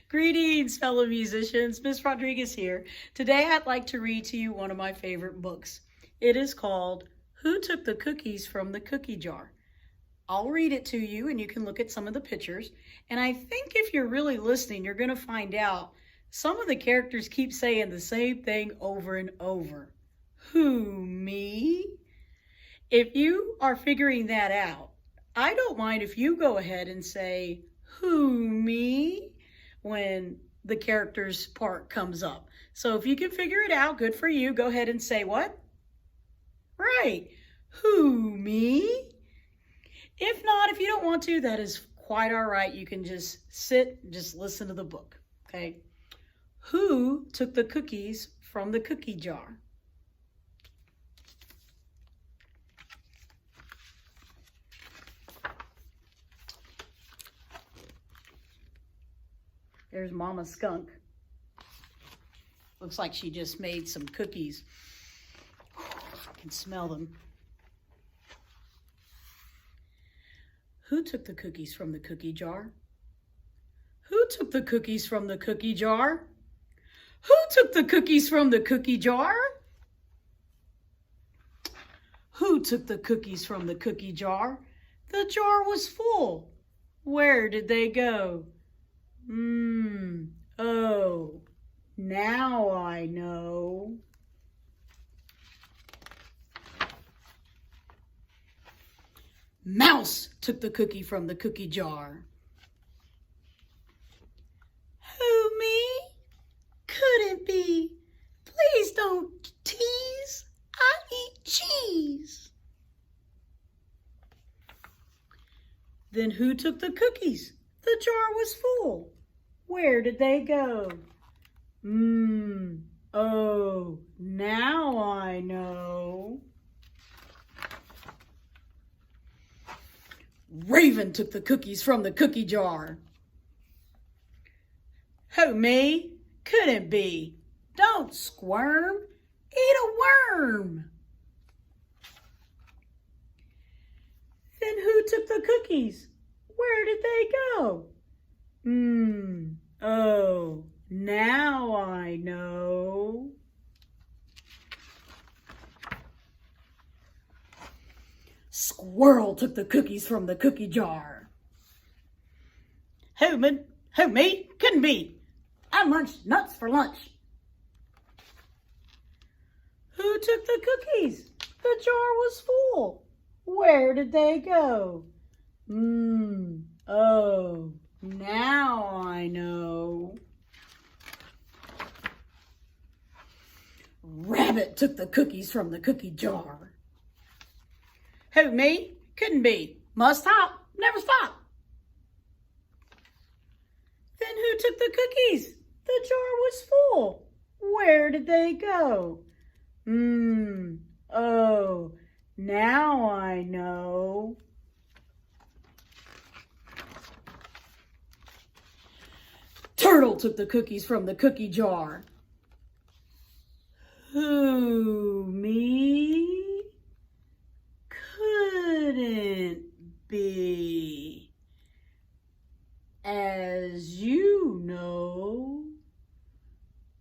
Greetings, fellow musicians. Miss Rodriguez here. Today I'd like to read to you one of my favorite books. It is called Who Took the Cookies from the Cookie Jar? I'll read it to you and you can look at some of the pictures. And I think if you're really listening, you're going to find out some of the characters keep saying the same thing over and over. Who, me? If you are figuring that out, I don't mind if you go ahead and say, who, me? When the characters part comes up. So if you can figure it out, good for you. Go ahead and say what? Right. Who, me? If not, if you don't want to, that is quite all right. You can just sit and just listen to the book. Okay. Who took the cookies from the cookie jar? There's Mama Skunk. Looks like she just made some cookies. I can smell them. Who took the cookies from the cookie jar? Who took the cookies from the cookie jar? Who took the cookies from the cookie jar? Who took the cookies from the cookie jar? The jar was full. Where did they go? Oh, now I know. Mouse took the cookie from the cookie jar. Who, me? Couldn't be. Please don't tease. I eat cheese. Then who took the cookies? The jar was full. Where did they go? Oh, now I know. Raven took the cookies from the cookie jar. Who, me? Couldn't be. Don't squirm. Eat a worm. Then who took the cookies? Where did they go? Oh, now I know. Squirrel took the cookies from the cookie jar. Who, me? Couldn't be. I munched nuts for lunch. Who took the cookies? The jar was full. Where did they go? Oh, now I know. Rabbit took the cookies from the cookie jar. Who, me? Couldn't be. Must hop, never stop. Then who took the cookies? The jar was full. Where did they go? Oh, now I know. Turtle took the cookies from the cookie jar. Who, me? Couldn't be. As you know,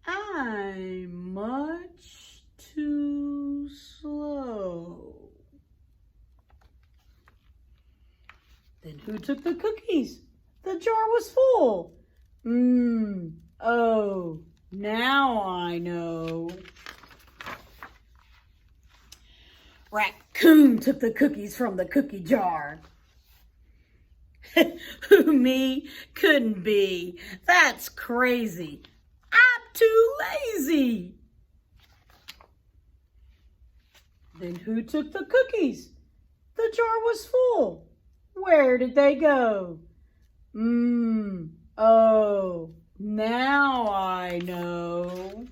I'm much too slow. Then who took the cookies? The jar was full. Oh, now I know. Raccoon took the cookies from the cookie jar. Who, me? Couldn't be. That's crazy. I'm too lazy. Then who took the cookies? The jar was full. Where did they go? Oh, now I know.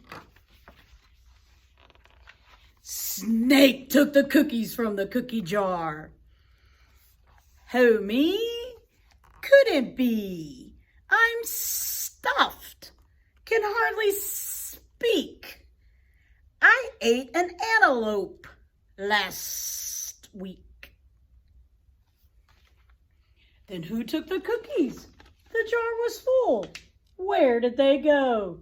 Snake took the cookies from the cookie jar. Who, me? Couldn't be. I'm stuffed. Can hardly speak. I ate an antelope last week. Then who took the cookies? The jar was full. Where did they go?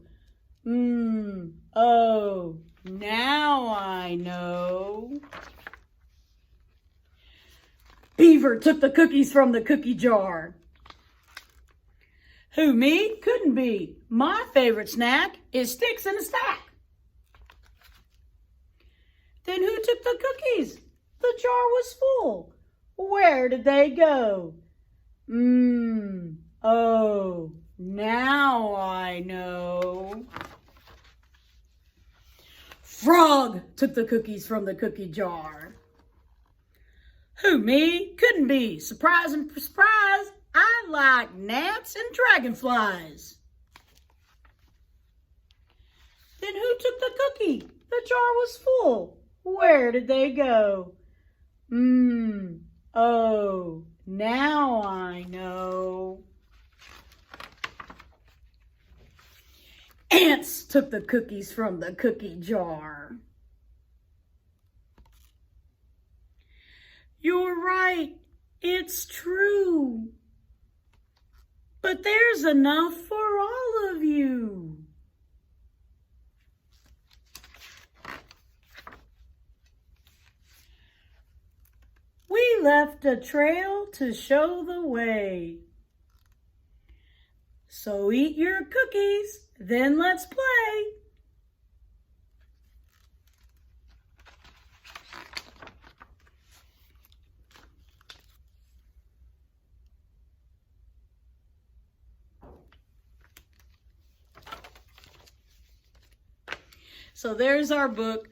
Oh, now I know. Beaver took the cookies from the cookie jar. Who, me? Couldn't be. My favorite snack is sticks in a stack. Then who took the cookies? The jar was full. Where did they go? Oh, now I know. Frog took the cookies from the cookie jar. Who, me? Couldn't be. Surprise and surprise, I like gnats and dragonflies. Then who took the cookie? The jar was full. Where did they go? Oh, now I know. Ants took the cookies from the cookie jar. You're right, it's true. But there's enough for all of you. We left a trail to show the way. So eat your cookies, then let's play. So there's our book,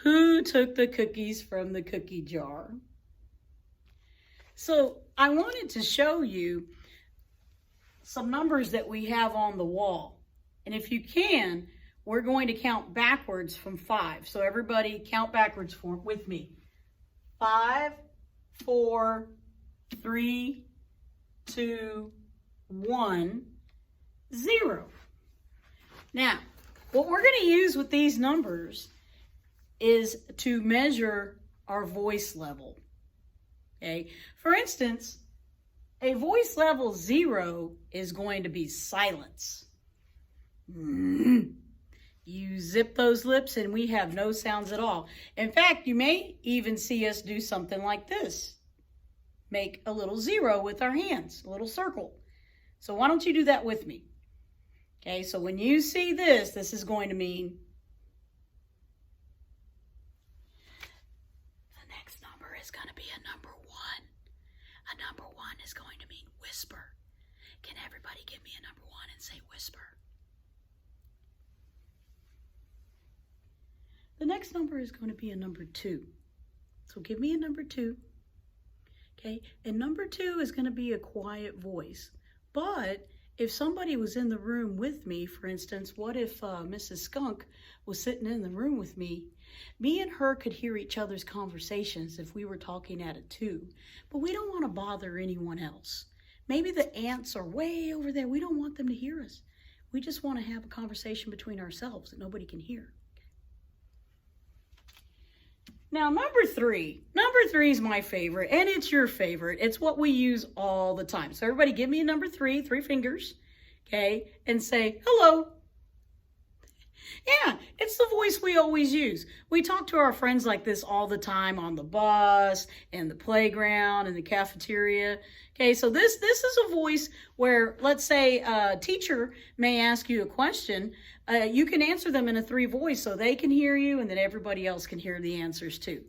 Who Took the Cookies from the Cookie Jar? So I wanted to show you some numbers that we have on the wall. And if you can, we're going to count backwards from 5. So everybody count backwards with me. 5, 4, 3, 2, 1, 0. Now, what we're going to use with these numbers is to measure our voice level. Okay? For instance, a voice level 0 is going to be silence. You zip those lips and we have no sounds at all. In fact, you may even see us do something like this. Make a little 0 with our hands, a little circle. So why don't you do that with me? Okay, so when you see this, this is going to mean the next number is going to be a number 1. A number 1 is going to mean whisper. Can everybody give me a number 1 and say whisper? The next number is going to be a number 2. So give me a number 2. Okay, and number 2 is going to be a quiet voice. But if somebody was in the room with me, for instance, what if Mrs. Skunk was sitting in the room with me? Me and her could hear each other's conversations if we were talking at a 2, but we don't want to bother anyone else. Maybe the ants are way over there. We don't want them to hear us. We just want to have a conversation between ourselves that nobody can hear. Now, number 3. Number 3 is my favorite, and it's your favorite. It's what we use all the time. So everybody give me a number 3, 3 fingers, okay, and say, hello. Yeah, it's the voice we always use. We talk to our friends like this all the time on the bus, and the playground, and the cafeteria. Okay, so this is a voice where, let's say, a teacher may ask you a question. You can answer them in a 3 voice so they can hear you and then everybody else can hear the answers too.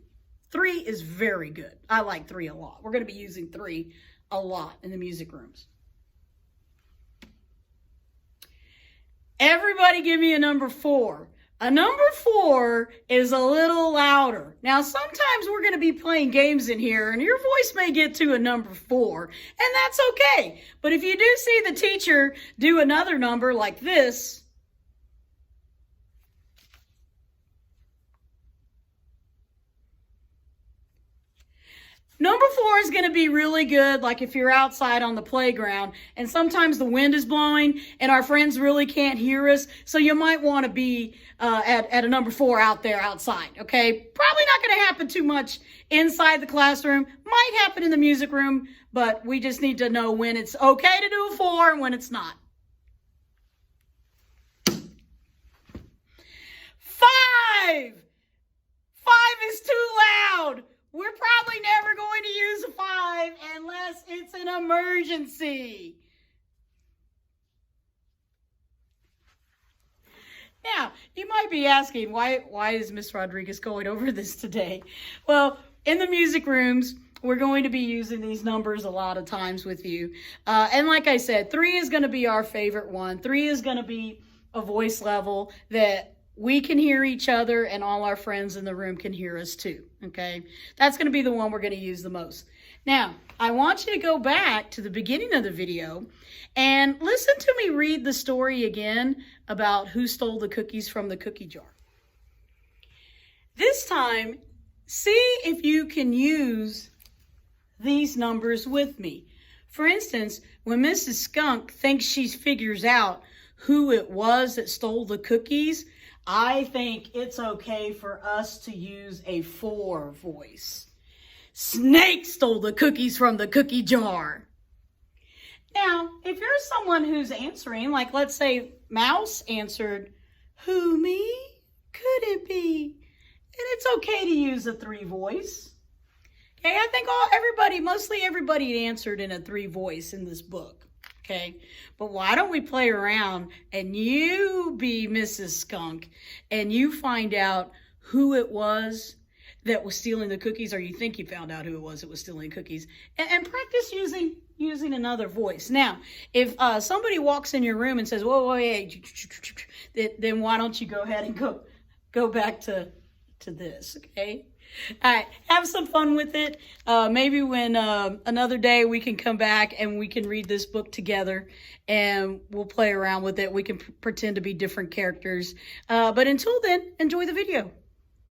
3 is very good. I like 3 a lot. We're going to be using 3 a lot in the music rooms. Everybody give me a number 4. A number 4 is a little louder. Now, sometimes we're going to be playing games in here and your voice may get to a number 4, and that's okay. But if you do see the teacher do another number like this, number 4 is going to be really good, like if you're outside on the playground and sometimes the wind is blowing and our friends really can't hear us. So you might want to be at a number 4 out there outside, okay? Probably not going to happen too much inside the classroom. Might happen in the music room, but we just need to know when it's okay to do a 4 and when it's not. emergency. Now, you might be asking, why is Miss Rodriguez going over this today? Well, in the music rooms, we're going to be using these numbers a lot of times with you. And like I said, 3 is going to be our favorite one. 3 is going to be a voice level that we can hear each other and all our friends in the room can hear us too, okay? That's going to be the one we're going to use the most. Now, I want you to go back to the beginning of the video and listen to me read the story again about who stole the cookies from the cookie jar. This time, see if you can use these numbers with me. For instance, when Mrs. Skunk thinks she figures out who it was that stole the cookies, I think it's okay for us to use a 4 voice. Snake stole the cookies from the cookie jar. Now, if you're someone who's answering, like let's say Mouse answered, who, me? Could it be? And it's okay to use a 3 voice. Okay, I think mostly everybody answered in a 3 voice in this book. Okay, but why don't we play around and you be Mrs. Skunk and you find out who it was that was stealing the cookies, or you think you found out who it was that was stealing cookies, and practice using another voice. Now, if somebody walks in your room and says, whoa, hey, then why don't you go ahead and go back to this, okay? All right, have some fun with it. Maybe when another day we can come back and we can read this book together and we'll play around with it. We can pretend to be different characters. But until then, enjoy the video.